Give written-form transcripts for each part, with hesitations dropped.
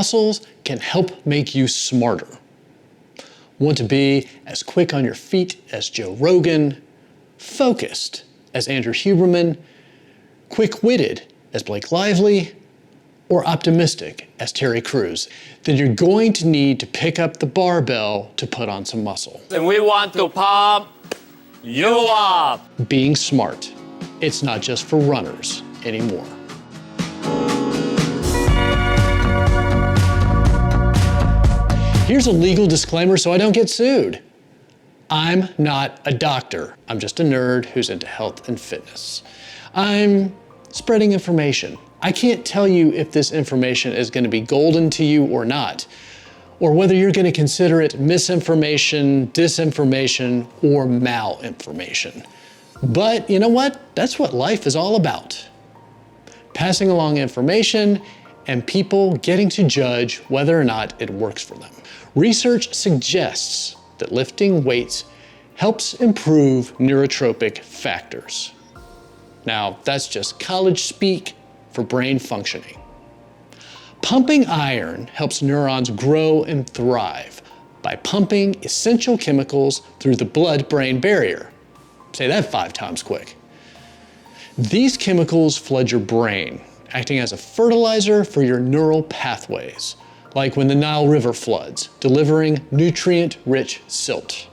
muscles can help make you smarter. Want to be as quick on your feet as Joe Rogan, focused as Andrew Huberman, quick-witted as Blake Lively, or optimistic as Terry Crews, then you're going to need to pick up the barbell to put on some muscle. And we want to pump you up. Being smart, it's not just for runners anymore. Here's a legal disclaimer so I don't get sued. I'm not a doctor. I'm just a nerd who's into health and fitness. I'm spreading information. I can't tell you if this information is going to be golden to you or not, or whether you're going to consider it misinformation, disinformation, or malinformation. But you know what? That's what life is all about. Passing along information and people getting to judge whether or not it works for them. Research suggests that lifting weights helps improve neurotropic factors. Now, that's just college speak for brain functioning. Pumping iron helps neurons grow and thrive by pumping essential chemicals through the blood-brain barrier. Say that 5 times quick. These chemicals flood your brain, acting as a fertilizer for your neural pathways, like when the Nile River floods, delivering nutrient-rich silt.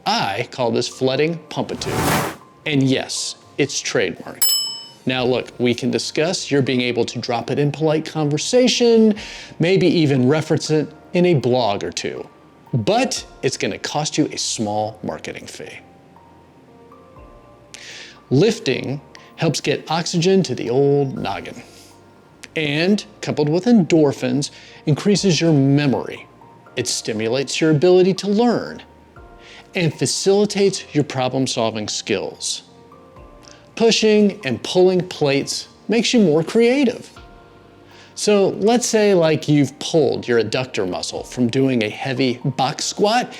I call this flooding pumpitude. And yes, it's trademarked. Now look, we can discuss you're being able to drop it in polite conversation, maybe even reference it in a blog or two, but it's gonna cost you a small marketing fee. Lifting helps get oxygen to the old noggin, and coupled with endorphins, increases your memory. It stimulates your ability to learn and facilitates your problem-solving skills. Pushing and pulling plates makes you more creative. So let's say like you've pulled your adductor muscle from doing a heavy box squat.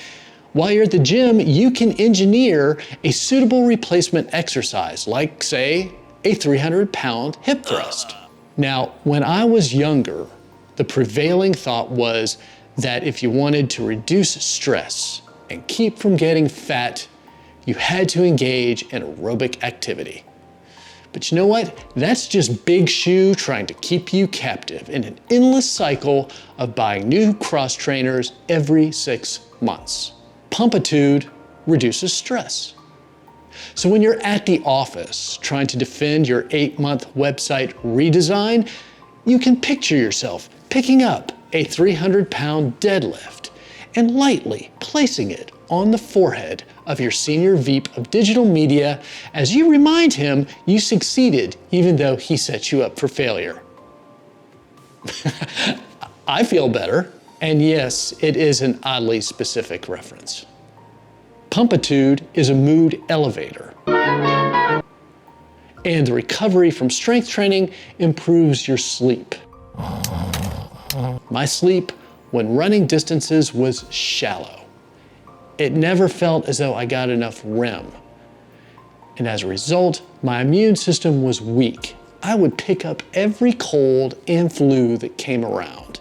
While you're at the gym, you can engineer a suitable replacement exercise, like say a 300-pound hip thrust. Now, when I was younger, the prevailing thought was that if you wanted to reduce stress and keep from getting fat, you had to engage in aerobic activity. But you know what? That's just Big Shoe trying to keep you captive in an endless cycle of buying new cross trainers every 6 months. Pumpitude reduces stress. So when you're at the office trying to defend your 8-month website redesign, you can picture yourself picking up a 300-pound deadlift and lightly placing it on the forehead of your senior VP of digital media as you remind him you succeeded even though he set you up for failure. I feel better. And yes, it is an oddly specific reference. Pumpitude is a mood elevator. And the recovery from strength training improves your sleep. My sleep when running distances was shallow. It never felt as though I got enough REM. And as a result, my immune system was weak. I would pick up every cold and flu that came around.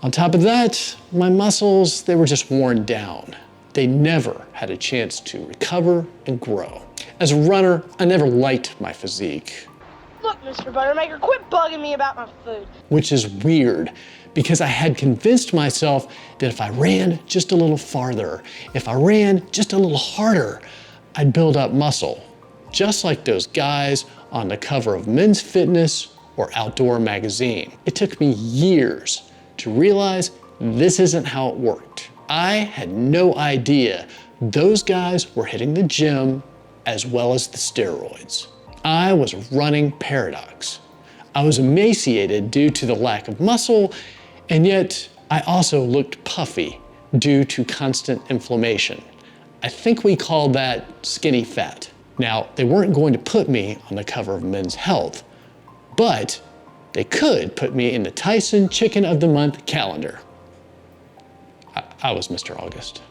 On top of that, my muscles, they were just worn down. They never had a chance to recover and grow. As a runner, I never liked my physique. Look, Mr. Buttermaker, quit bugging me about my food. Which is weird, because I had convinced myself that if I ran just a little farther, if I ran just a little harder, I'd build up muscle, just like those guys on the cover of Men's Fitness or Outdoor magazine. It took me years to realize this isn't how it worked. I had no idea those guys were hitting the gym as well as the steroids. I was a running paradox. I was emaciated due to the lack of muscle, and yet I also looked puffy due to constant inflammation. I think we called that skinny fat. Now, they weren't going to put me on the cover of Men's Health, but they could put me in the Tyson Chicken of the Month calendar. I was Mr. August.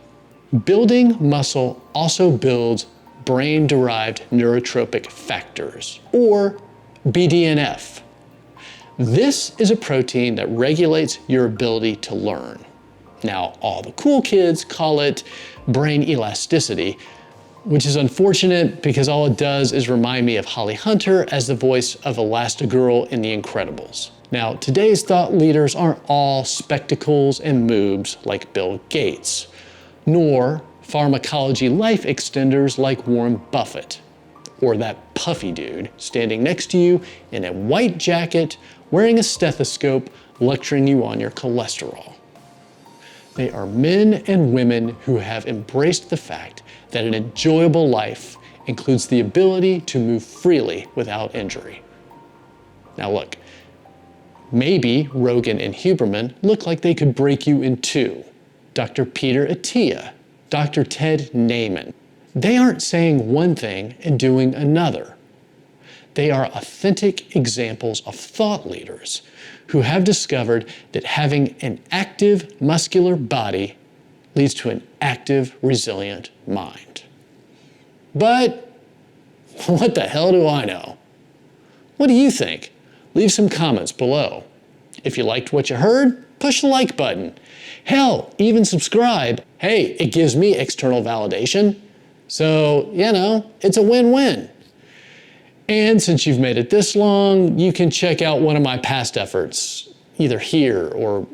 Building muscle also builds brain-derived neurotropic factors, or BDNF. This is a protein that regulates your ability to learn. Now, all the cool kids call it brain elasticity, which is unfortunate because all it does is remind me of Holly Hunter as the voice of Elastigirl in The Incredibles. Now, today's thought leaders aren't all spectacles and moobs like Bill Gates, nor pharmacology life extenders like Warren Buffett, or that puffy dude standing next to you in a white jacket, wearing a stethoscope, lecturing you on your cholesterol. They are men and women who have embraced the fact that an enjoyable life includes the ability to move freely without injury. Now look, maybe Rogan and Huberman look like they could break you in two. Dr. Peter Attia, Dr. Ted Naiman. They aren't saying one thing and doing another. They are authentic examples of thought leaders who have discovered that having an active muscular body leads to an active, resilient mind. But what the hell do I know? What do you think? Leave some comments below. If you liked what you heard, push the like button. Hell, even subscribe. Hey, it gives me external validation. So, it's a win-win. And since you've made it this long, you can check out one of my past efforts, either here or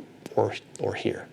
here.